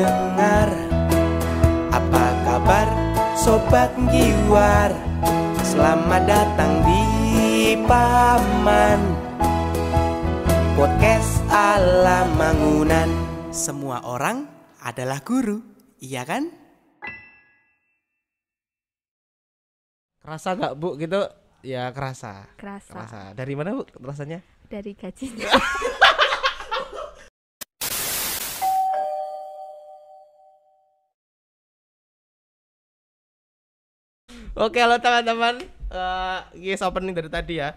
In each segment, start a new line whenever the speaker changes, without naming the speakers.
dengar. Apa kabar sobat Giwar? Selamat datang di Paman Podcast ala Mangunan. Semua orang adalah guru, iya kan?
Kerasa gak Bu gitu? Ya kerasa.
Kerasa.
Dari mana Bu rasanya?
Dari gajinya.
Oke, halo teman-teman. Guys, opening dari tadi ya.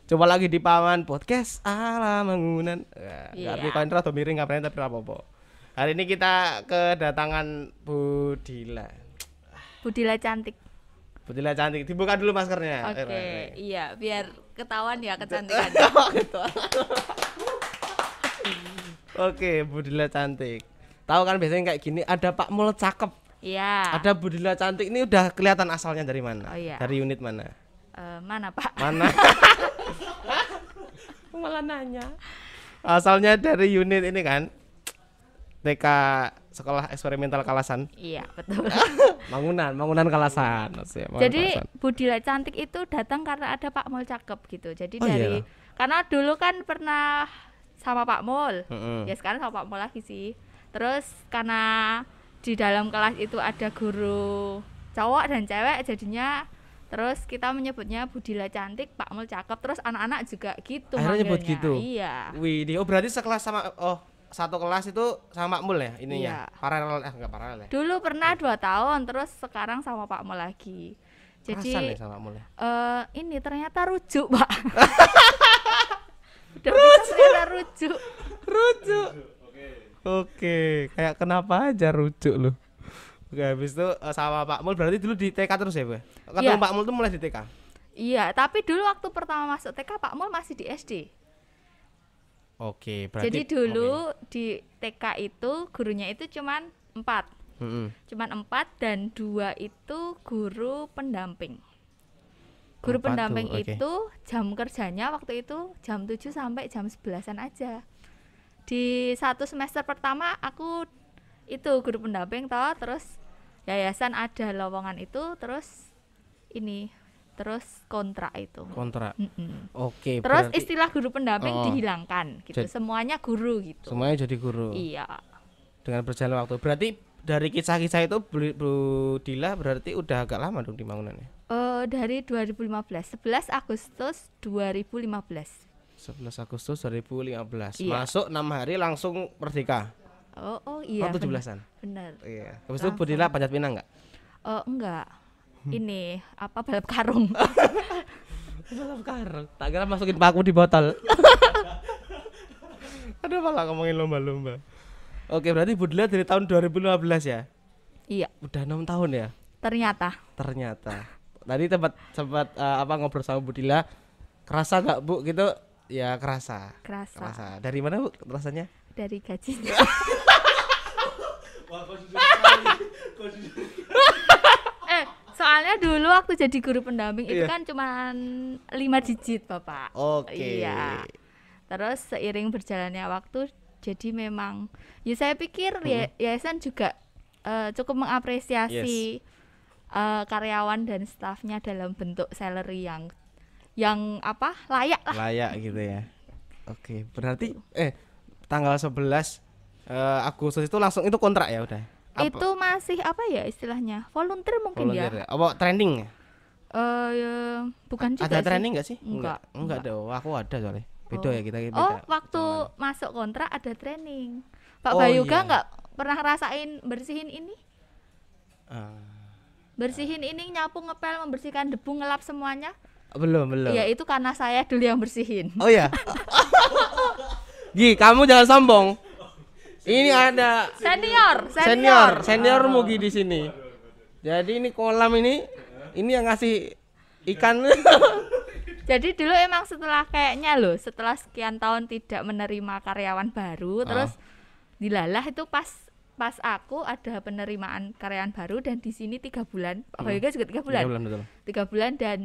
Coba lagi di Paman Podcast ala Mangunan.
Iya.
Arti koin atau miring ngapain tapi apa-apa. Hari ini kita kedatangan Bu Dila.
Bu Dila cantik.
Bu Dila cantik. Dibuka dulu maskernya.
Oke, iya, biar ketahuan ya kecantikan.
Oke, Bu Dila cantik. Tahu kan biasanya kayak gini ada Pak Mul cakep.
Iya.
Ada Bu Dila cantik, ini udah kelihatan asalnya dari mana?
Oh, iya.
Dari unit mana?
Mana Pak?
Mana? Malah nanya. Asalnya dari unit ini kan, TK Sekolah Eksperimental Kalasan.
Iya, betul.
Mangunan Kalasan.
Jadi Bu Dila cantik itu datang karena ada Pak Mul cakep gitu. Jadi
Oh,
dari
iya.
karena dulu kan pernah sama Pak Mul.
Mm-mm.
Ya sekarang sama Pak Mul lagi sih. Terus karena di dalam kelas itu ada guru cowok dan cewek, jadinya terus kita menyebutnya Bu Dila cantik, Pak Mul cakep, terus anak-anak juga gitu
Akhirnya nyebut
manggilnya.
gitu?
Iya.
Wih, oh berarti sekelas sama satu kelas itu sama Pak Mul ya ininya?
Iya.
Paralel enggak paralel ya?
Dulu pernah 2 tahun, terus sekarang sama Pak Mul lagi.
Kerasan
Jadi
ya sama Pak Mul ya?
ini ternyata rujuk, Pak. Udah bisa ternyata rujuk.
Rujuk. Oke, kayak kenapa aja rujuk lu? Oke, habis itu sama Pak Mul berarti dulu di TK terus ya, Bu? Ketemu
Iya.
Pak Mul tuh mulai di TK.
Iya, tapi dulu waktu pertama masuk TK Pak Mul masih di SD.
Oke, berarti
Jadi dulu di TK itu gurunya itu cuman 4. Cuman 4 dan 2 itu guru pendamping. Guru
4
pendamping
tuh, oke.
itu jam kerjanya waktu itu jam 7 sampai jam 11-an aja. Di 1 semester pertama aku itu guru pendamping toh, terus yayasan ada lowongan itu, terus kontrak itu.
kontrak.
Mm-mm.
Oke,
Terus
berarti
istilah guru pendamping
Oh.
dihilangkan gitu. Semuanya guru gitu.
semuanya jadi guru.
Iya.
Dengan berjalan waktu. Berarti dari kisah-kisah itu Bu Dila berarti udah agak lama dong di Mangunan ya?
Dari 2015, 11 Agustus 2015.
11 Agustus 2015.
Iya.
Masuk 6 hari langsung merdeka.
Oh iya.
Oh, 17-an.
Benar.
Iya. Habis itu Bu Dila panjat pinang enggak?
Enggak. Ini balap karung.
Balap karung. Tak kira masukin paku di botol. Aduh, malah ngomongin lomba-lomba. Oke, berarti Bu Dila dari tahun 2015 ya?
Iya,
Udah 6 tahun ya?
ternyata.
Tadi sempat ngobrol sama Bu Dila. Kerasa gak Bu gitu? Ya kerasa. Dari mana Bu rasanya?
Dari gajinya. Soalnya dulu waktu jadi guru pendamping itu
Iya.
kan cuman 5 digit, Bapak.
Oke.
Iya. Terus seiring berjalannya waktu, jadi memang ya saya pikir yayasan juga cukup mengapresiasi karyawan dan stafnya dalam bentuk salary yang layak lah.
Layak gitu ya. Oke, berarti tanggal 11 Agustus itu langsung itu kontrak ya udah.
Itu masih istilahnya volunteer mungkin
Volunteer
ya.
Apa training ya?
Bukan juga
Ada
sih.
training enggak sih?
Enggak.
Ada. Aku ada soalnya. Beda ya kita beda.
Waktu masuk kontrak ada training. Pak
Oh,
Bayuga
iya.
nggak pernah ngerasain bersihin ini?
Ah,
Bersihin ini, nyapu, ngepel, membersihkan debu, ngelap semuanya.
belum.
Ya itu karena saya dulu yang bersihin.
Oh ya. Gi, kamu jangan sombong. Ini ada senior Mugi di sini. Jadi ini kolam ini yang ngasih ikan.
Jadi dulu emang setelah setelah sekian tahun tidak menerima karyawan baru, terus dilalah itu pas aku ada penerimaan karyawan baru dan di sini 3 bulan. Pak Bayuga juga 3 bulan.
3 bulan betul.
3 bulan dan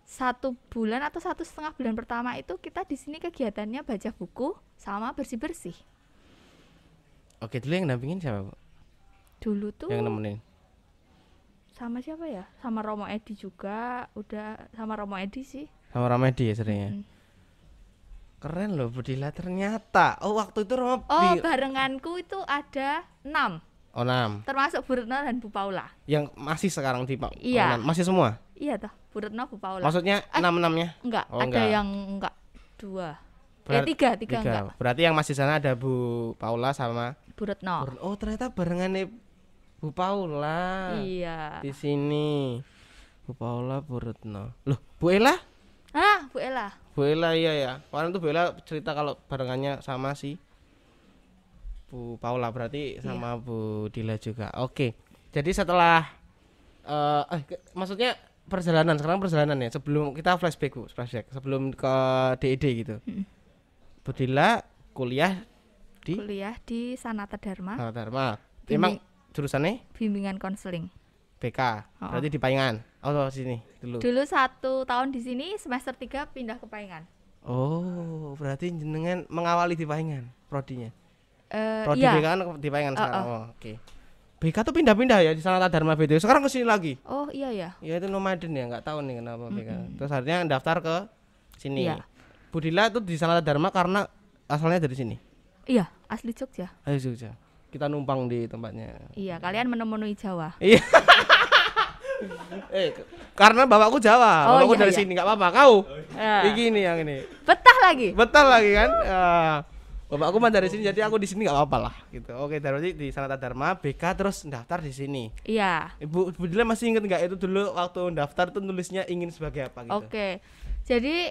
1 bulan atau 1,5 bulan pertama itu kita di sini kegiatannya baca buku sama bersih-bersih.
Oke, dulu yang dampingin siapa, Bu?
Dulu tuh
yang nemenin?
sama siapa ya? Sama Romo Edi juga, udah sama Romo Edi sih.
Sama Ramedi ya seringnya. Keren loh Budila ternyata. Oh waktu itu Romo
barenganku itu ada 6.
Oh 6.
Termasuk Bu Retno dan Bu Paula.
Yang masih sekarang di Pak?
Iya.
Masih semua?
Iya toh, Bu Retno, Bu Paula.
Maksudnya 6-6-nya?
Enggak,
Oh,
ada
enggak.
yang enggak 2. 3 enggak.
Berarti yang masih sana ada Bu Paula sama
Bu Retno.
Oh ternyata barengan nih Bu Paula.
Iya.
Di sini Bu Paula, Bu Retno. Loh, Bu Ella?
Bu Ella.
Bu Ella iya ya. Kemarin tuh Bu Ella cerita kalau barengannya sama si Bu Paula, berarti sama Bu Dila juga. Oke. Jadi setelah maksudnya perjalanan ya. Sebelum kita flashback sebelum ke DED gitu. Bu Dila kuliah di
Sanata Dharma.
Sanata Dharma. Emang jurusannya
bimbingan konseling.
BK. Berarti di Payengan. Oh, sini dulu.
Dulu 1 tahun di sini, semester 3 pindah ke Payengan.
Oh, berarti jenengan mengawali di Payengan prodinya. Prodi
iya.
BK kan di Payengan sekarang. Oh, oke. BK tuh pindah-pindah ya di Sanata Dharma BD. Sekarang ke sini lagi.
Oh, iya ya.
Ya itu nomaden ya, enggak tahu nih kenapa BK. Terus akhirnya daftar ke sini.
Iya.
Bu Dila tuh di Sanata Dharma karena asalnya dari sini.
Iya, asli Jogja.
Ayo Jogja. Kita numpang di tempatnya.
Iya, kalian menemui Jawa.
Iya. Karena bapakku Jawa, bapakku dari sini nggak apa-apa. Kau, ini yang ini.
Betah lagi.
Betul lagi kan? Bapakku mah dari sini, jadi aku di sini nggak apa-apa lah. Gitu. Oke, berarti di Sanata Dharma BK terus daftar di sini.
Iya.
Bu Dila masih inget nggak itu dulu waktu daftar tuh nulisnya ingin sebagai apa gitu?
Oke. Jadi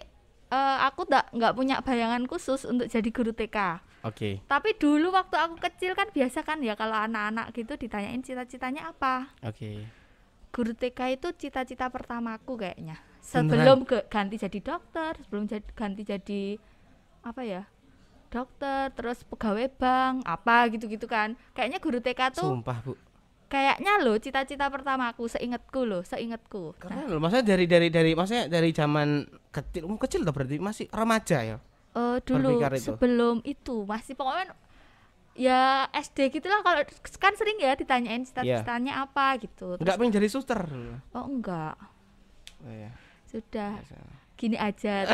aku nggak punya bayangan khusus untuk jadi guru TK.
Oke.
Tapi dulu waktu aku kecil kan biasa kan ya kalau anak-anak gitu ditanyain cita-citanya apa.
Oke.
Guru TK itu cita-cita pertamaku kayaknya. Sebelum ganti jadi dokter, sebelum ganti jadi apa ya? Dokter, terus pegawai bank, apa gitu-gitu kan. Kayaknya guru TK tuh
Sumpah, Bu.
Kayaknya loh cita-cita pertamaku, seingatku.
Keren loh, maksudnya dari maksudnya dari zaman kecil tuh berarti masih remaja ya?
Dulu sebelum itu masih pokoknya ya SD gitulah, kalau kan sering ya ditanyain cita-citanya apa gitu.
Enggak pengen jadi suster?
Oh enggak.
Oh, iya.
Sudah
Biasa.
Gini aja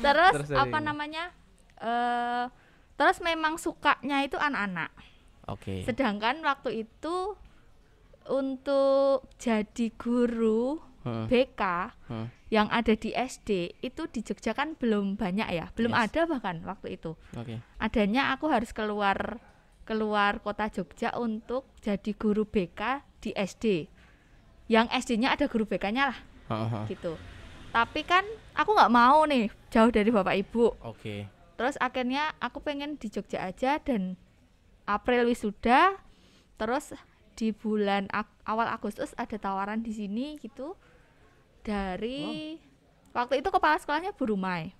terus apa namanya terus memang sukanya itu anak-anak.
Oke.
Sedangkan waktu itu untuk jadi guru BK yang ada di SD itu di Jogja kan belum banyak ya, belum ada bahkan waktu itu. Adanya aku harus keluar kota Jogja untuk jadi guru BK di SD. Yang SD-nya ada guru BK-nya lah, gitu. Tapi kan aku nggak mau nih jauh dari bapak ibu. Terus akhirnya aku pengen di Jogja aja dan April wisuda, terus di bulan awal Agustus ada tawaran di sini gitu. Dari waktu itu kepala sekolahnya Bu Rumai.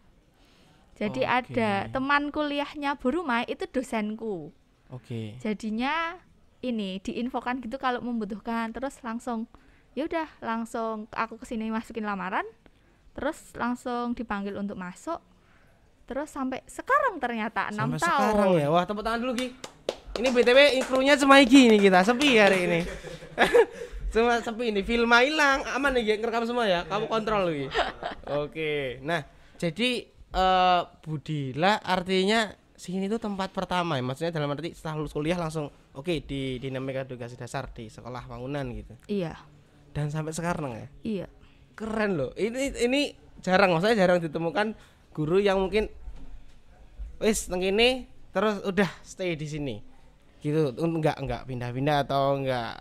Jadi ada teman kuliahnya Bu Rumai itu dosenku. Jadinya ini diinfokan gitu kalau membutuhkan, terus langsung ya udah langsung aku kesini masukin lamaran, terus langsung dipanggil untuk masuk, terus sampai sekarang ternyata 6 tahun.
Sekarang ya, wah tepuk tangan dulu Ki. Ini BTW krunya cuma Iki nih, kita sepi hari ini. Cuma sepi ini, filmnya hilang, aman nih ngerekam semua ya, kamu kontrol Ki. Oke, nah jadi Bu Dila artinya sini tuh tempat pertama ya, maksudnya dalam arti setelah lulus kuliah langsung di Dinamika Edukasi Dasar di sekolah bangunan gitu.
Iya.
Dan sampai sekarang ya.
Iya.
Keren loh. Ini jarang, maksudnya jarang ditemukan guru yang mungkin wis nang kene terus udah stay di sini. Gitu, enggak pindah-pindah atau enggak,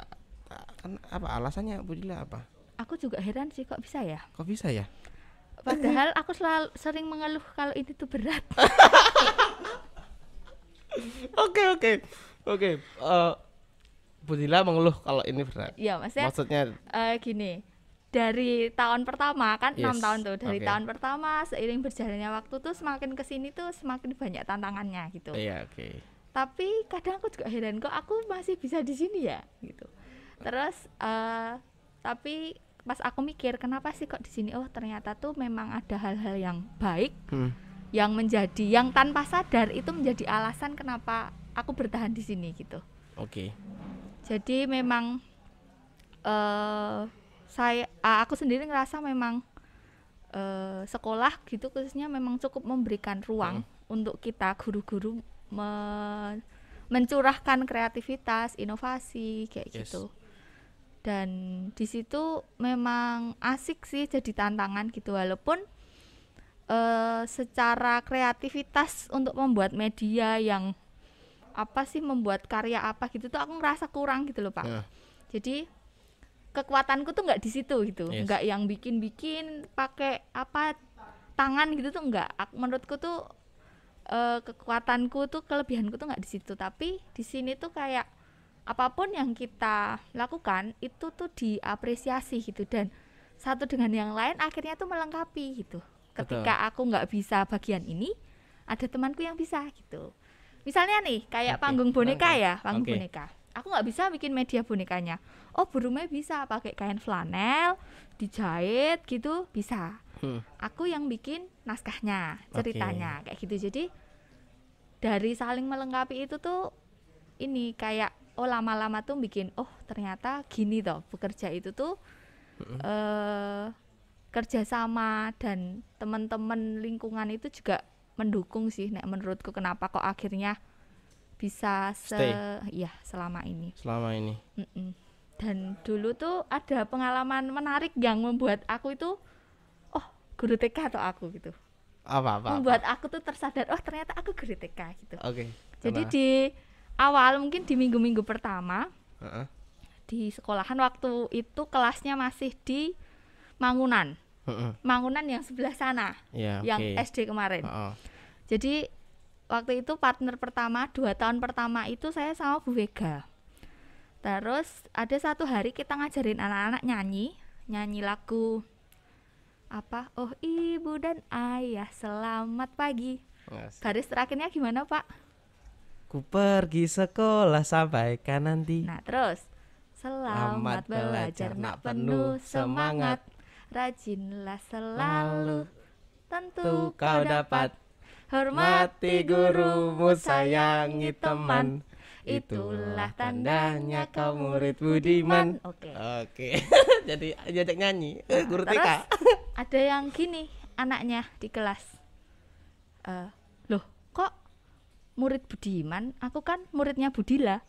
kan apa alasannya Bu Dila apa?
Aku juga heran sih kok bisa ya.
Kok bisa ya?
Padahal aku sering mengeluh kalau ini tuh berat.
Oke. Bu Dila mengeluh kalau ini berat.
Iya, maksudnya gini. Dari tahun pertama kan 6 tahun tuh. Dari tahun pertama seiring berjalannya waktu tuh semakin kesini tuh semakin banyak tantangannya gitu.
Iya, oke.
Tapi kadang aku juga heran kok aku masih bisa di sini ya gitu. Terus tapi pas aku mikir kenapa sih kok di sini, oh ternyata tuh memang ada hal-hal yang baik yang tanpa sadar itu menjadi alasan kenapa aku bertahan di sini gitu.
Oke.
Jadi memang aku sendiri ngerasa memang sekolah gitu khususnya memang cukup memberikan ruang untuk kita guru-guru mencurahkan kreativitas, inovasi kayak gitu. Dan di situ memang asik sih jadi tantangan gitu, walaupun secara kreativitas untuk membuat media yang apa sih, membuat karya apa gitu tuh aku ngerasa kurang gitu loh Pak. Jadi kekuatanku tuh nggak di situ gitu, nggak yang bikin pakai apa tangan gitu tuh nggak. Menurutku tuh kekuatanku tuh, kelebihanku tuh nggak di situ, tapi di sini tuh kayak apapun yang kita lakukan itu tuh diapresiasi gitu, dan satu dengan yang lain akhirnya tuh melengkapi gitu. Ketika aku nggak bisa bagian ini, ada temanku yang bisa gitu. Misalnya nih kayak panggung boneka ya, panggung boneka. Aku nggak bisa bikin media bonekanya. Oh, Bu Rumai bisa pakai kain flanel, dijahit gitu bisa. Aku yang bikin naskahnya, ceritanya kayak gitu. Jadi dari saling melengkapi itu tuh ini kayak lama-lama tuh bikin ternyata gini toh bekerja itu tuh kerjasama, dan teman-teman lingkungan itu juga mendukung sih menurutku, kenapa kok akhirnya bisa selama ini. Dan dulu tuh ada pengalaman menarik yang membuat aku itu guru TK atau aku gitu. Membuat aku tuh tersadar ternyata aku guru TK gitu. Jadi di awal mungkin di minggu-minggu pertama di sekolahan waktu itu kelasnya masih di Mangunan. Mangunan yang sebelah sana, yang SD kemarin. Jadi waktu itu partner pertama 2 tahun pertama itu saya sama Bu Vega. Terus ada satu hari kita ngajarin anak-anak nyanyi lagu apa? Oh ibu dan ayah selamat pagi. Baris terakhirnya gimana Pak?
Ku pergi sekolah sampaikan nanti.
Nah terus selamat belajar nak penuh semangat, rajinlah selalu tentu kau dapat, hormati gurumu sayangi teman, itulah tandanya kau murid budiman.
Oke. Jadi ajak nyanyi guru TK.
Terus ada yang gini anaknya di kelas, loh kok murid budiman, aku kan muridnya Budila.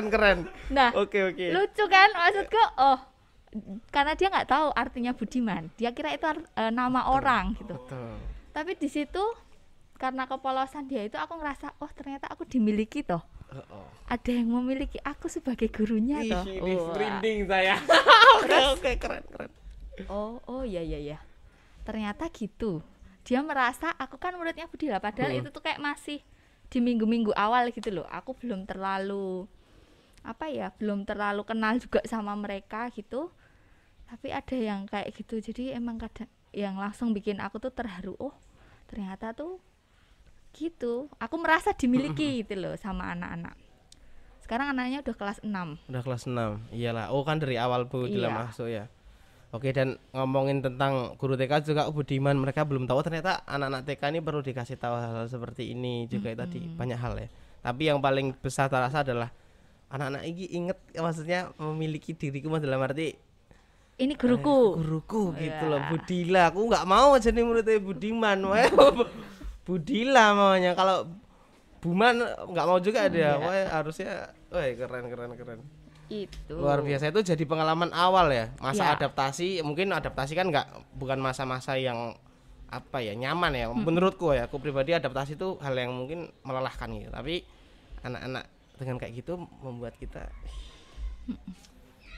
Keren.
Nah,
Oke.
lucu kan maksudku, karena dia nggak tahu artinya budiman, dia kira itu nama orang gitu. Tapi di situ karena kepolosan dia itu aku ngerasa ternyata aku dimiliki toh. Ada yang memiliki aku sebagai gurunya toh.
Merinding saya. Oke, keren.
Oh iya. Ternyata gitu. Dia merasa aku kan muridnya Budila, padahal itu tuh kayak masih di minggu-minggu awal gitu loh. Aku belum terlalu kenal juga sama mereka gitu. Tapi ada yang kayak gitu. Jadi emang kadang yang langsung bikin aku tuh terharu. Ternyata tuh gitu. Aku merasa dimiliki gitu loh sama anak-anak. Sekarang anaknya udah kelas 6.
Udah kelas 6. Iyalah. Kan dari awal Budila masuk ya. Oke, dan ngomongin tentang guru TK juga budiman, mereka belum tahu ternyata anak-anak TK ini perlu dikasih tahu hal-hal seperti ini juga tadi banyak hal ya. Tapi yang paling besar terasa adalah anak-anak ini inget, maksudnya memiliki diriku dalam arti
ini guruku
gitu loh. Budila, aku nggak mau jadi muridnya budiman. Budila maunya, kalau Buman nggak mau juga dia. Harusnya keren.
Itu
luar biasa. Itu jadi pengalaman awal ya, masa adaptasi. Mungkin adaptasi kan bukan masa-masa yang nyaman ya. Menurutku ya, aku pribadi adaptasi itu hal yang mungkin melelahkan gitu. Tapi anak-anak dengan kayak gitu membuat kita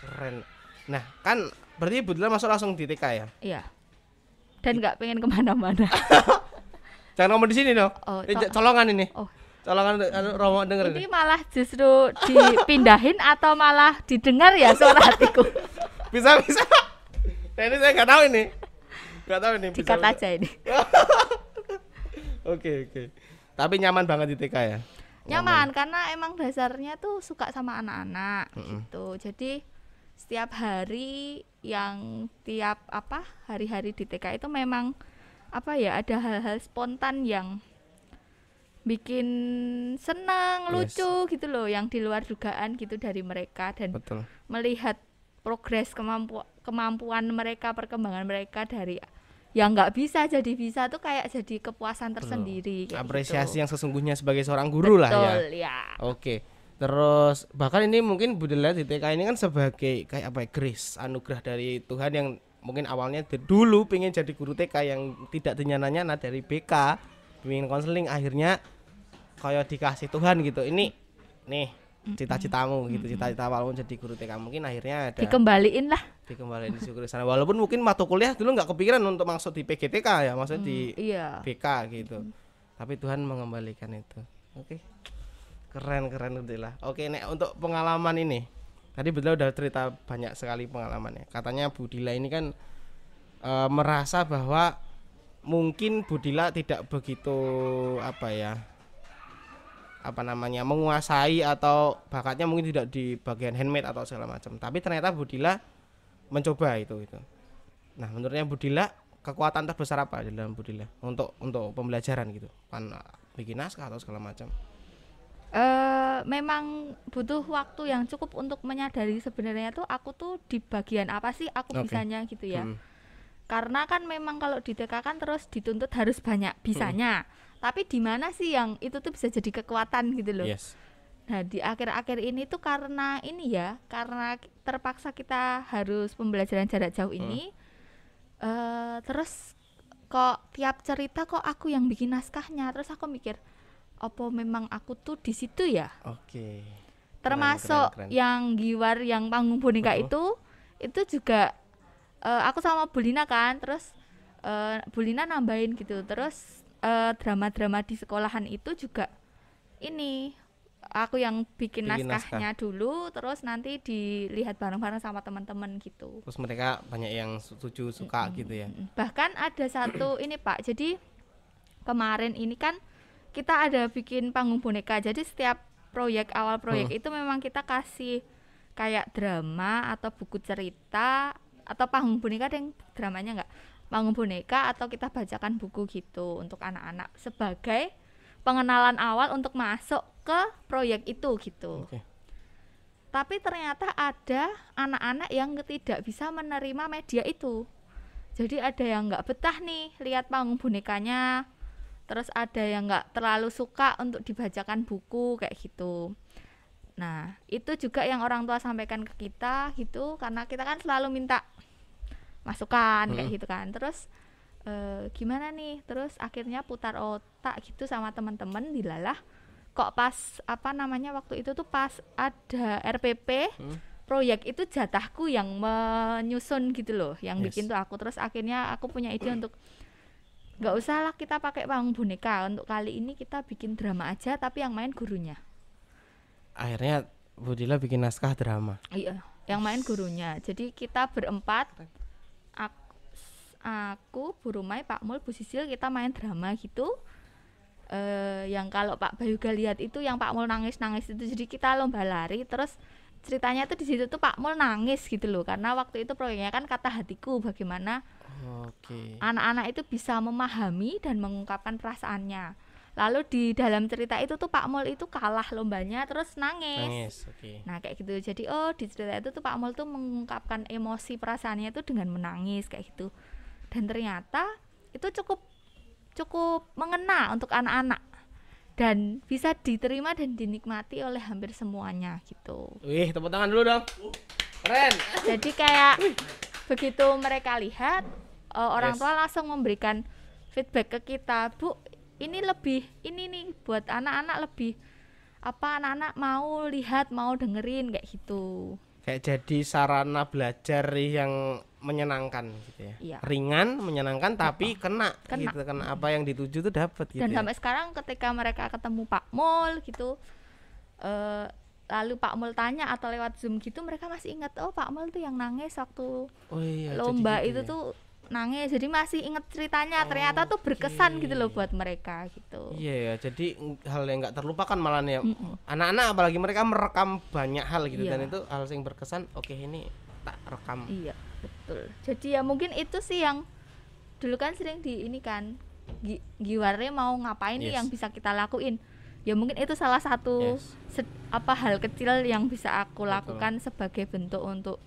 keren. Nah kan berarti Budila masuk langsung di TK ya?
Iya. Dan nggak pengen kemana-mana.
Jangan ngomong di sini dong. Colongan ini. Colongan Romo denger
ini malah justru dipindahin atau malah didengar ya suara hatiku.
Bisa. Nah, ini saya nggak tahu ini.
Dikat aja ini.
Oke. Tapi nyaman banget di TK ya?
Nyaman karena emang dasarnya tuh suka sama anak-anak gitu. Jadi setiap hari hari-hari di TK itu memang apa ya, ada hal-hal spontan yang bikin senang, lucu gitu loh, yang di luar dugaan gitu dari mereka. Dan
Betul.
melihat progres kemampuan mereka, perkembangan mereka dari yang nggak bisa jadi bisa tuh kayak jadi kepuasan tersendiri kayak
Apresiasi
gitu.
yang sesungguhnya sebagai seorang guru lah ya.
Betul ya.
Oke. Terus bahkan ini mungkin Bunda Lela di TK ini kan sebagai kayak apa ya, grace, anugerah dari Tuhan yang mungkin awalnya dulu pengen jadi guru TK yang tidak dinyana-nyana dari BK, pengen konseling, akhirnya kayak dikasih Tuhan gitu. Ini nih cita-citamu gitu, cita-cita awalmu jadi guru TK, mungkin akhirnya ada
Dikembaliin lah.
dikembaliin disyukuri sana. Walaupun mungkin waktu kuliah dulu nggak kepikiran untuk masuk di PGTK ya, maksudnya di
Iya.
BK gitu. Tapi Tuhan mengembalikan itu. Oke. Keren lah. Oke, nek untuk pengalaman ini. Tadi betul udah cerita banyak sekali pengalamannya. Katanya Bu Dila ini kan merasa bahwa mungkin Bu Dila tidak begitu menguasai atau bakatnya mungkin tidak di bagian handmade atau segala macam. Tapi ternyata Bu Dila mencoba itu. Nah, menurutnya Bu Dila kekuatan terbesar apa di dalam Bu Dila untuk pembelajaran gitu, bikin naskah atau segala macam?
Memang butuh waktu yang cukup untuk menyadari sebenarnya tuh aku tuh di bagian apa sih aku bisanya gitu ya. Karena kan memang kalau di TK kan terus dituntut harus banyak bisanya. Tapi di mana sih yang itu tuh bisa jadi kekuatan gitu loh.
Yes.
Nah, di akhir-akhir ini tuh karena terpaksa kita harus pembelajaran jarak jauh ini. Terus kok tiap cerita kok aku yang bikin naskahnya. Terus aku mikir, apa memang aku tuh di situ ya?
Oke.
Termasuk
keren.
yang Giwar, yang panggung boneka itu juga aku sama Bu Lina kan. Terus Bu Lina nambahin gitu. Terus drama-drama di sekolahan itu juga ini aku yang bikin naskahnya dulu, terus nanti dilihat bareng-bareng sama teman-teman gitu.
Terus mereka banyak yang setuju, suka gitu ya.
Bahkan ada satu ini Pak, jadi kemarin ini kan kita ada bikin panggung boneka. Jadi setiap awal proyek itu memang kita kasih kayak drama atau buku cerita atau panggung boneka, ada yang dramanya enggak, panggung boneka atau kita bacakan buku gitu untuk anak-anak sebagai pengenalan awal untuk masuk ke proyek itu gitu.
Okay.
Tapi ternyata ada anak-anak yang tidak bisa menerima media itu. Jadi ada yang nggak betah nih lihat panggung bonekanya, terus ada yang nggak terlalu suka untuk dibacakan buku kayak gitu. Nah, itu juga yang orang tua sampaikan ke kita gitu, karena kita kan selalu minta masukan kayak gitu kan. Terus gimana nih? Terus akhirnya putar otak gitu sama teman-teman, dilalah kok pas waktu itu tuh pas ada RPP proyek itu jatahku yang menyusun gitu loh, yang bikin tuh aku. Terus akhirnya aku punya ide untuk nggak usah lah kita pakai panggung boneka, untuk kali ini kita bikin drama aja tapi yang main gurunya.
Akhirnya Bu Dila bikin naskah drama.
Iya, yang main gurunya. Jadi kita berempat, aku, Bu Rumai, Pak Mul, Bu Sisil, kita main drama gitu. Yang kalau Pak Bayuga lihat itu yang Pak Mul nangis itu, jadi kita lomba lari. Terus ceritanya tuh di situ tuh Pak Mul nangis gitu loh, karena waktu itu proyeknya kan Kata Hatiku, bagaimana anak-anak itu bisa memahami dan mengungkapkan perasaannya. Lalu di dalam cerita itu tuh Pak Mul itu kalah lombanya terus nangis. Nah kayak gitu. Jadi di cerita itu tuh Pak Mul tuh mengungkapkan emosi perasaannya itu dengan menangis kayak gitu. Dan ternyata itu cukup mengena untuk anak-anak dan bisa diterima dan dinikmati oleh hampir semuanya gitu.
Wih, tepuk tangan dulu dong. Keren.
Jadi kayak begitu mereka lihat, orang tua langsung memberikan feedback ke kita, Bu, ini nih buat anak-anak lebih anak-anak mau lihat, mau dengerin kayak gitu.
Kayak jadi sarana belajar yang menyenangkan gitu ya.
Iya.
Ringan, menyenangkan tapi kena gitu, kena apa yang dituju tuh dapat gitu.
Dan sampai sekarang ketika mereka ketemu Pak Mul gitu, lalu Pak Mul tanya atau lewat Zoom gitu, mereka masih ingat, oh Pak Mul tuh yang nangis waktu lomba
gitu
itu tuh nangis. Jadi masih ingat ceritanya, ternyata tuh berkesan gitu loh buat mereka gitu.
Iya ya, jadi hal yang nggak terlupakan malah ya. Anak-anak apalagi mereka merekam banyak hal gitu, dan itu hal yang berkesan. Oke, ini tak rekam.
Iya, betul. Jadi ya mungkin itu sih yang dulu kan sering di ini kan giwarnya mau ngapain nih yang bisa kita lakuin. Ya mungkin itu salah satu hal kecil yang bisa aku lakukan sebagai bentuk untuk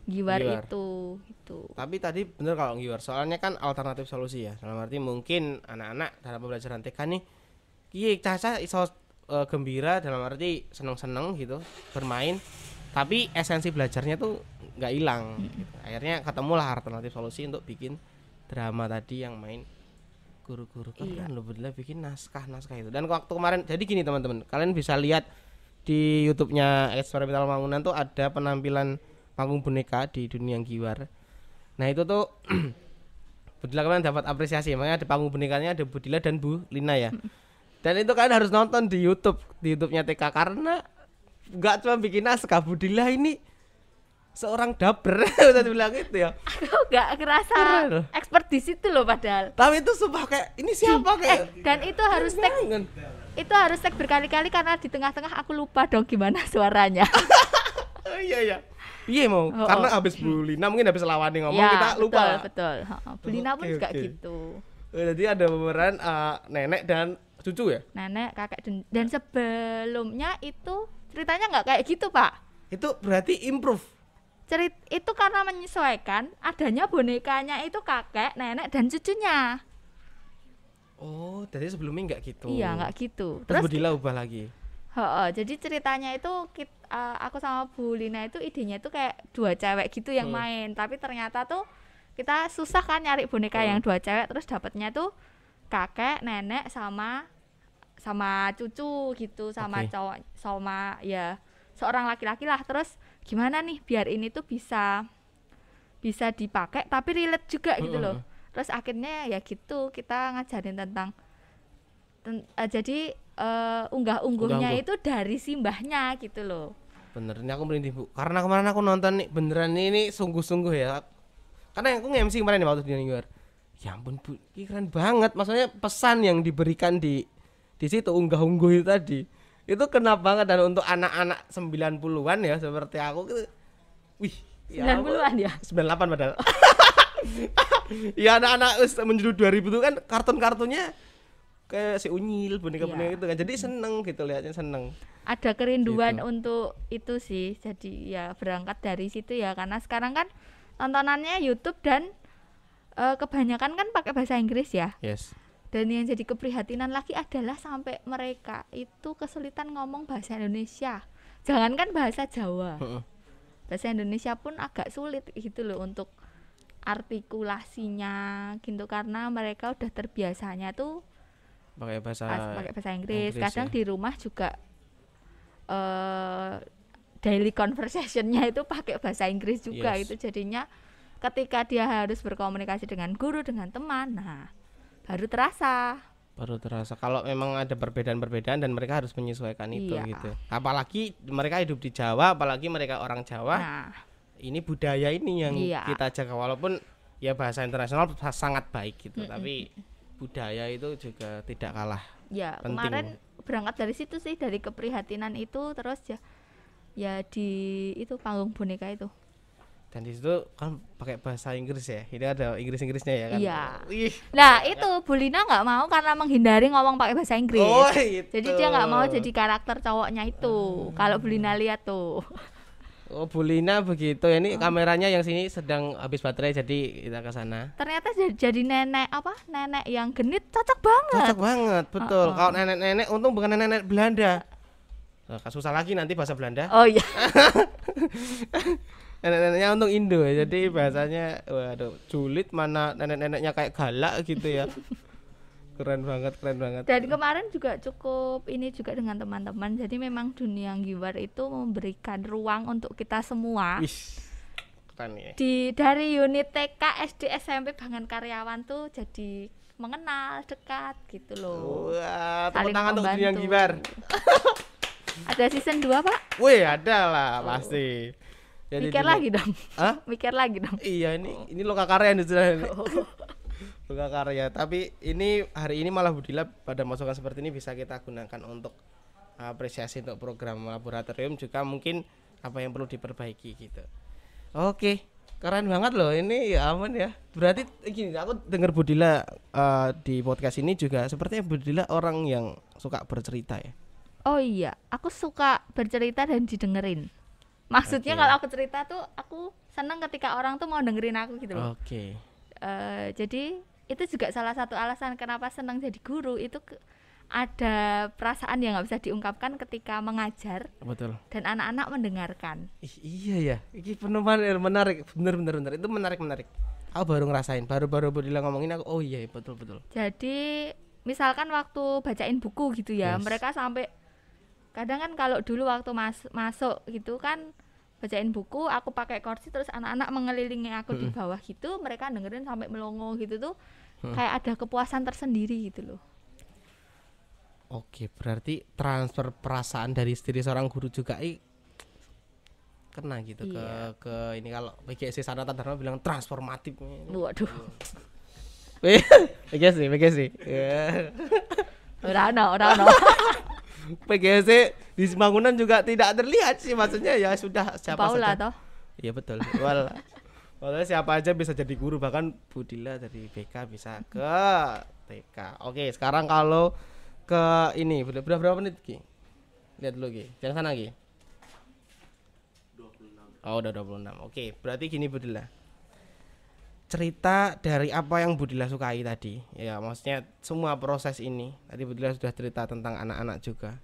giwar itu gitu.
Tapi tadi bener kalau giwar, soalnya kan alternatif solusi ya. Dalam arti mungkin anak-anak dalam pembelajaran TK nih caca iso gembira dalam arti seneng-seneng gitu bermain, tapi esensi belajarnya tuh nggak hilang gitu. Akhirnya ketemulah alternatif solusi untuk bikin drama tadi yang main guru-guru kan lo bener bikin naskah itu. Dan waktu kemarin jadi gini teman-teman, kalian bisa lihat di YouTube-nya Eksperimental Mangunan tuh ada penampilan panggung boneka di dunia giwar. Nah itu tuh Budila kalian dapat apresiasi, makanya ada panggung bonekanya, ada Budila dan Bu Lina ya. Dan itu kalian harus nonton di YouTube-nya TK, karena nggak cuma bikin naskah, Budila ini seorang dubber udah dibilang gitu ya.
Aku nggak ngerasa expert di situ loh padahal.
Tapi itu sumpah kayak ini siapa kayak.
Dan itu harus tag berkali-kali karena di tengah-tengah aku lupa dong gimana suaranya.
Iya. Iya mau, karena habis Bu Lina mungkin habis lawanin ngomong ya, kita lupa.
Betul. Bu Lina pun juga gitu.
Jadi ada pemeran nenek dan cucu ya?
Nenek, kakek dan sebelumnya itu ceritanya nggak kayak gitu Pak.
Itu berarti improve.
Itu karena menyesuaikan adanya bonekanya itu kakek, nenek dan cucunya.
Oh, jadi sebelumnya nggak gitu.
Iya nggak gitu.
Terus Budila ubah lagi.
Jadi ceritanya itu aku sama Bu Lina itu idenya itu kayak dua cewek gitu yang main, tapi ternyata tuh kita susah kan nyari boneka yang dua cewek, terus dapatnya tuh kakek, nenek sama cucu gitu, sama cowok, sama ya seorang laki-laki lah. Terus gimana nih biar ini tuh bisa dipakai tapi relate juga gitu loh. Terus akhirnya ya gitu kita ngajarin tentang jadi unggah-ungguhnya itu dari simbahnya gitu loh.
Bener, ini aku merinding Bu, karena kemarin aku nonton nih beneran ini sungguh-sungguh ya. Karena aku nge-MC kemarin nih waktu di Giwar. Ya ampun Bu, ini keren banget. Maksudnya pesan yang diberikan di situ unggah-ungguh itu tadi, itu kena banget. Dan untuk anak-anak 90-an ya seperti aku gitu. Wih,
90-an ya?
98 padahal. Ya anak-anak menuju 2000 itu kan kartun-kartunnya kayak si Unyil, boneka-boneka itu kan. Jadi seneng gitu lihatnya, seneng.
Ada kerinduan gitu untuk itu sih. Jadi ya berangkat dari situ ya, karena sekarang kan tontonannya YouTube dan kebanyakan kan pakai bahasa Inggris ya.
Yes.
Dan yang jadi keprihatinan lagi adalah sampai mereka itu kesulitan ngomong bahasa Indonesia. Jangankan bahasa Jawa. Bahasa Indonesia pun agak sulit gitu loh untuk artikulasinya gitu, karena mereka udah terbiasanya tuh pakai bahasa Inggris. Kadang ya, di rumah juga daily conversation-nya itu pakai bahasa Inggris juga. Itu jadinya ketika dia harus berkomunikasi dengan guru, dengan teman, nah baru terasa kalau memang ada perbedaan-perbedaan dan mereka harus menyesuaikan itu gitu. Apalagi mereka hidup di Jawa, apalagi mereka orang Jawa. Nah, ini budaya ini yang kita jaga, walaupun ya bahasa internasional sangat baik gitu, tapi budaya itu juga tidak kalah penting. Kemarin berangkat dari situ sih, dari keprihatinan itu, terus ya di itu panggung boneka itu. Dan di situ kan pakai bahasa Inggris ya. Ini ada Inggris-Inggrisnya ya kan. Iya. Nah, itu Bu Lina enggak mau karena menghindari ngomong pakai bahasa Inggris.
Oh, gitu.
Jadi dia enggak mau jadi karakter cowoknya itu. Kalau Bu Lina lihat tuh.
Oh, Bu Lina begitu ya. Ini kameranya yang sini sedang habis baterai, jadi kita ke sana.
Ternyata jadi nenek nenek yang genit, cocok banget.
Cocok banget, betul. Kalau nenek-nenek untung bukan nenek Belanda. Susah lagi nanti bahasa Belanda.
Oh iya.
Nenek-neneknya untung Indo ya. Jadi bahasanya waduh sulit, mana nenek-neneknya kayak galak gitu ya. Keren banget.
Dan kemarin juga cukup ini juga dengan teman-teman. Jadi memang dunia giwar itu memberikan ruang untuk kita semua. Keren ya. Dari unit TK, SD, SMP bahkan karyawan tuh jadi mengenal dekat gitu loh.
Wah, tepuk tangan untuk dunia giwar.
Ada season 2 Pak?
Wih, ada lah pasti.
Jadi mikir lagi dong. Hah? Mikir lagi dong.
Iya, ini lokakarya nih sudah. Lokakarya. Tapi ini hari ini malah Budila pada masukan seperti ini bisa kita gunakan untuk apresiasi untuk program laboratorium, juga mungkin apa yang perlu diperbaiki gitu. Oke. Keren banget loh ini, ya aman ya. Berarti gini, aku dengar Budila di podcast ini juga sepertinya Budila orang yang suka bercerita ya.
Oh iya, aku suka bercerita dan didengerin. Maksudnya
Oke.
kalau aku cerita tuh aku seneng ketika orang tuh mau dengerin aku gitu loh.
Oke.
Jadi itu juga salah satu alasan kenapa seneng jadi guru itu ada perasaan yang nggak bisa diungkapkan ketika mengajar
Betul.
dan anak-anak mendengarkan.
Iya ya, ini menarik, bener itu menarik. Aku baru ngerasain, baru Budila ngomongin aku, oh iya betul.
Jadi misalkan waktu bacain buku gitu ya,
Yes.
mereka sampai kadang kan kalau dulu waktu masuk gitu kan bacain buku, aku pakai kursi terus anak-anak mengelilingi aku di bawah gitu, mereka dengerin sampai melongo gitu tuh, kayak ada kepuasan tersendiri gitu loh.
Oke, berarti transfer perasaan dari diri seorang guru juga kena gitu
Iya.
ke ini kalau PGSD Sanata Dharma bilang transformatif.
Waduh,
PGSD. Ya.
orang no.
PGSD di Semangunan juga tidak terlihat sih, maksudnya ya sudah siapa
Paula
saja.
toh.
Iya betul. Walau siapa aja bisa jadi guru, bahkan Budila dari BK bisa ke TK. Oke, sekarang kalau ke ini berapa menit Ki? Lihat dulu Ki. Jangan sana Ki. 26. Oh, udah 26. Oke, berarti gini Budila. Cerita dari apa yang Budila sukai tadi. Ya, maksudnya semua proses ini. Tadi Budila sudah cerita tentang anak-anak juga.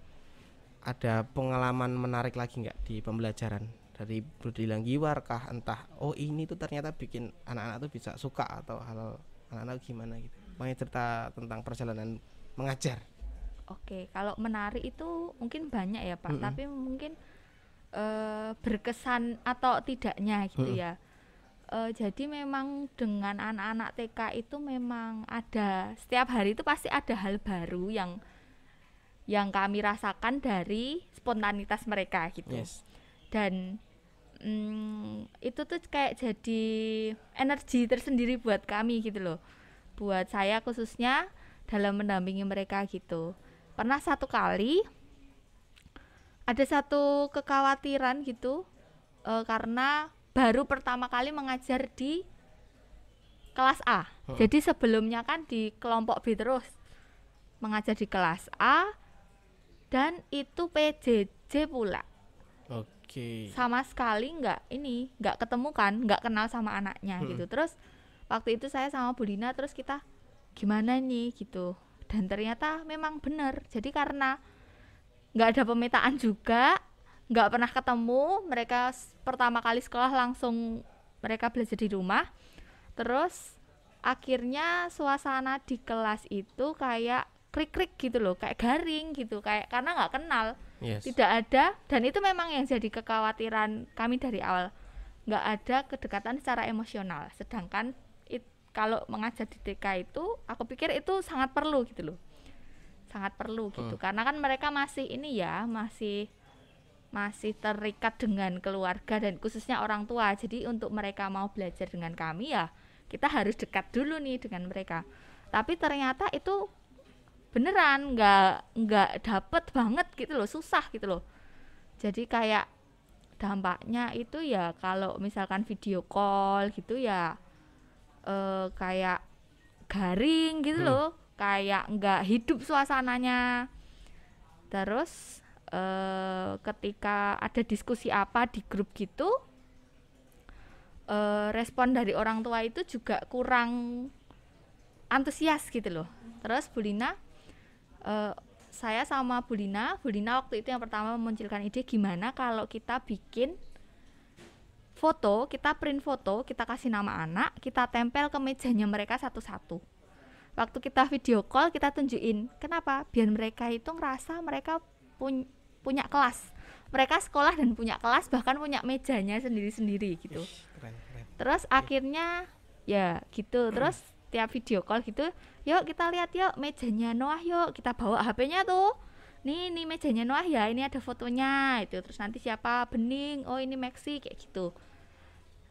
Ada pengalaman menarik lagi nggak di pembelajaran? Dari Budila Giwar kah, entah oh ini tuh ternyata bikin anak-anak tuh bisa suka, atau hal anak-anak gimana gitu. Mau cerita tentang perjalanan mengajar.
Oke, kalau menarik itu mungkin banyak ya Pak, tapi mungkin berkesan atau tidaknya gitu ya. Jadi memang dengan anak-anak TK itu memang ada, setiap hari itu pasti ada hal baru yang kami rasakan dari spontanitas mereka gitu.
Yes.
Dan itu tuh kayak jadi energi tersendiri buat kami gitu loh, buat saya khususnya dalam mendampingi mereka gitu. Pernah satu kali ada satu kekhawatiran gitu, karena baru pertama kali mengajar di kelas A. Jadi sebelumnya kan di kelompok B terus mengajar di kelas A, dan itu PJJ pula.
Oke.
Sama sekali nggak ketemu kan, nggak kenal sama anaknya gitu. Terus waktu itu saya sama Bu Lina terus kita gimana nih gitu, dan ternyata memang benar. Jadi karena nggak ada pemetaan juga, nggak pernah ketemu, mereka pertama kali sekolah langsung mereka belajar di rumah. Terus akhirnya suasana di kelas itu kayak krik-krik gitu loh, kayak garing gitu, kayak karena nggak kenal.
Yes.
Tidak ada, dan itu memang yang jadi kekhawatiran kami dari awal, nggak ada kedekatan secara emosional. Sedangkan kalau mengajar di TK itu aku pikir itu sangat perlu gitu loh, sangat perlu gitu, karena kan mereka masih ini ya, masih terikat dengan keluarga dan khususnya orang tua. Jadi untuk mereka mau belajar dengan kami ya kita harus dekat dulu nih dengan mereka. Tapi ternyata itu beneran nggak dapet banget gitu loh, susah gitu loh. Jadi kayak dampaknya itu ya kalau misalkan video call gitu ya kayak garing gitu loh, kayak nggak hidup suasananya. Terus ketika ada diskusi apa di grup gitu, respon dari orang tua itu juga kurang antusias gitu loh. Terus Bu Lina, saya sama Bu Lina waktu itu yang pertama memunculkan ide gimana kalau kita bikin foto, kita print foto, kita kasih nama anak, kita tempel ke mejanya mereka satu-satu. Waktu kita video call kita tunjukin, kenapa? Biar mereka itu ngerasa mereka punya kelas, mereka sekolah dan punya kelas, bahkan punya mejanya sendiri-sendiri gitu.
Keren.
Terus akhirnya ya gitu, terus tiap video call gitu, yuk kita lihat yuk mejanya Noah, yuk kita bawa HP-nya tuh, nih mejanya Noah ya, ini ada fotonya itu, terus nanti siapa, Bening, oh ini Maxi, kayak gitu.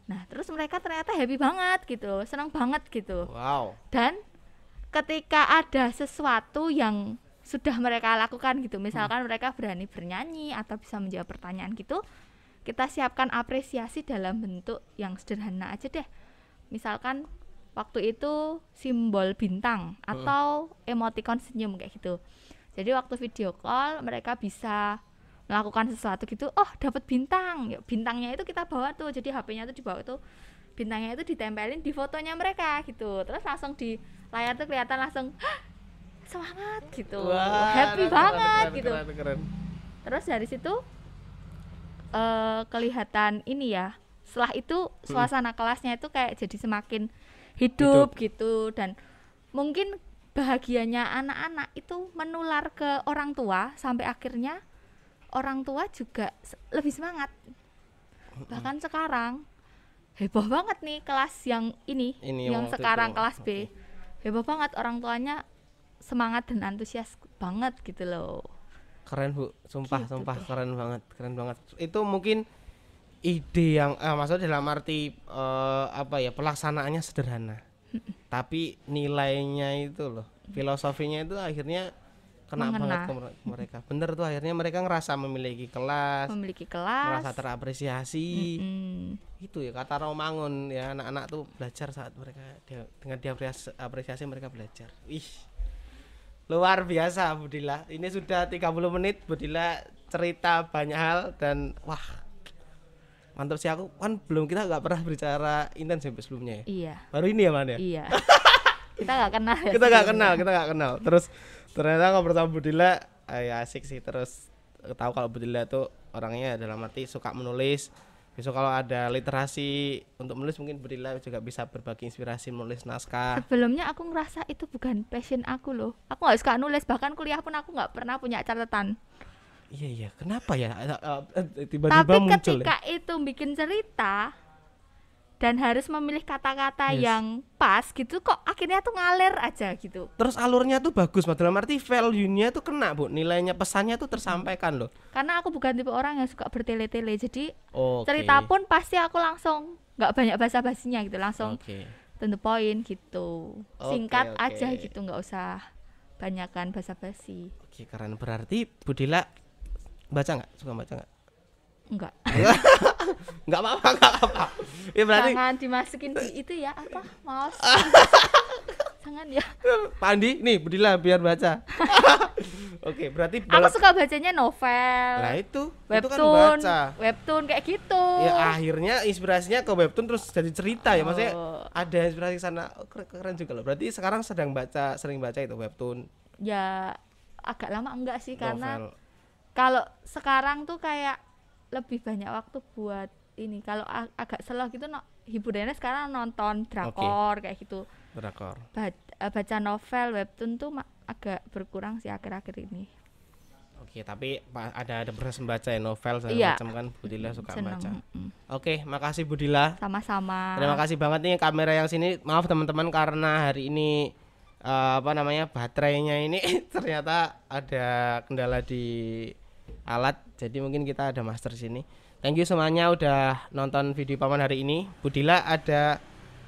Nah terus mereka ternyata happy banget gitu, senang banget gitu.
Wow.
Dan ketika ada sesuatu yang sudah mereka lakukan gitu, misalkan mereka berani bernyanyi atau bisa menjawab pertanyaan gitu, kita siapkan apresiasi dalam bentuk yang sederhana aja deh. Misalkan waktu itu simbol bintang atau emoticon senyum kayak gitu. Jadi waktu video call mereka bisa melakukan sesuatu gitu, oh dapat bintang. Ya, bintangnya itu kita bawa tuh. Jadi HP-nya itu dibawa tuh. Bintangnya itu ditempelin di fotonya mereka gitu. Terus langsung di layar tuh kelihatan langsung semangat gitu.
Wah,
Happy banget gitu.
Keren.
Terus dari situ kelihatan ini ya. Setelah itu suasana kelasnya itu kayak jadi semakin hidup gitu, dan mungkin bahagianya anak-anak itu menular ke orang tua sampai akhirnya orang tua juga lebih semangat. Bahkan sekarang heboh banget nih kelas yang ini yang sekarang kelas B. Heboh banget, orang tuanya semangat dan antusias banget gitu loh.
Keren Bu, sumpah
Gitu
sumpah
deh.
keren banget. Itu mungkin ide yang maksudnya dalam arti apa ya, pelaksanaannya sederhana. Tapi nilainya itu loh, filosofinya itu akhirnya kena banget ke mereka. Bener tuh, akhirnya mereka ngerasa memiliki kelas, merasa terapresiasi. Itu ya kata Romangun ya, anak-anak tuh belajar saat mereka dengan diapresiasi mereka belajar. Ih, luar biasa Budila. Ini sudah 30 menit Budila cerita banyak hal dan wah, mantap sih. Aku kan kita nggak pernah berbicara intens sampai sebelumnya ya.
Iya.
Baru ini ya Man ya.
Iya. Kita nggak kenal. Ya
kita nggak kenal. Terus ternyata ngobrol sama Budila ya asik sih. Terus tahu kalau Budila tuh orangnya dalam arti suka menulis. Besok kalau ada literasi untuk menulis mungkin Budila juga bisa berbagi inspirasi menulis naskah.
Sebelumnya aku ngerasa itu bukan passion aku loh. Aku nggak suka nulis, bahkan kuliah pun aku nggak pernah punya catatan.
Iya, kenapa ya tiba-tiba
Tapi
muncul
ketika itu bikin cerita dan harus memilih kata-kata yang pas gitu, kok akhirnya tuh ngalir aja gitu.
Terus alurnya tuh bagus, dalam arti value-nya tuh kena Bu, nilainya, pesannya tuh tersampaikan loh.
Karena aku bukan tipe orang yang suka bertele-tele, jadi
Okay.
cerita pun pasti aku langsung nggak banyak basa-basinya gitu, langsung to the point gitu. Singkat aja gitu, nggak usah banyakan basa-basi.
Oke, keren. Berarti Budila baca nggak? Suka baca nggak?
Enggak.
Nggak apa-apa. Ya berarti
Jangan dimasukin di itu ya, apa? Mouse. Jangan ya.
Pak Andi, nih Budila biar baca. Oke, berarti
Aku suka bacanya novel.
Nah itu
webtoon,
kan baca.
webtoon kayak gitu.
Ya akhirnya inspirasinya ke webtoon terus jadi cerita ya, maksudnya ada inspirasi sana. Keren juga loh. Berarti sekarang sering baca itu webtoon.
Ya agak lama enggak sih, karena
Novel.
kalau sekarang tuh kayak lebih banyak waktu buat ini. Kalau agak slow gitu hiburannya sekarang nonton drakor kayak gitu.
Drakor.
Baca novel, webtoon tuh agak berkurang sih akhir-akhir ini.
Oke, tapi ada proses membaca ya, novel segala macam kan Budila suka baca. Oke, makasih Budila.
Sama-sama.
Terima kasih banget nih kamera yang sini. Maaf teman-teman karena hari ini baterainya ini ternyata ada kendala di alat. Jadi mungkin kita ada master sini. Thank you semuanya udah nonton video Paman hari ini. Budila ada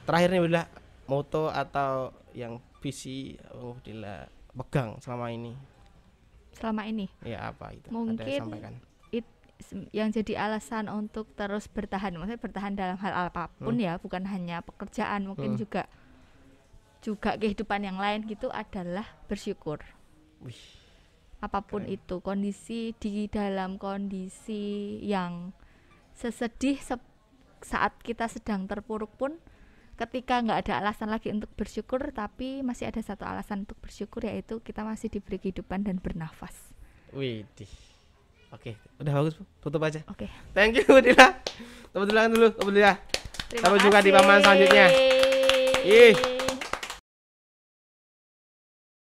terakhir nih Budila, moto atau yang visi Budila pegang selama ini.
Selama ini
Ya apa itu?
mungkin
ada sampaikan.
yang jadi alasan untuk terus bertahan, maksudnya bertahan dalam hal apapun ya, bukan hanya pekerjaan, mungkin juga kehidupan yang lain gitu, adalah bersyukur. Apapun itu kondisi, di dalam kondisi yang sesedih saat kita sedang terpuruk pun, ketika nggak ada alasan lagi untuk bersyukur, tapi masih ada satu alasan untuk bersyukur, yaitu kita masih diberi kehidupan dan bernafas.
Widih. Oke, udah bagus Bu. Tutup aja.
Oke.
Thank you Budila. Tepuk tangan dulu Budila.
Terima
Sampai jumpa di Paman selanjutnya.
kasih.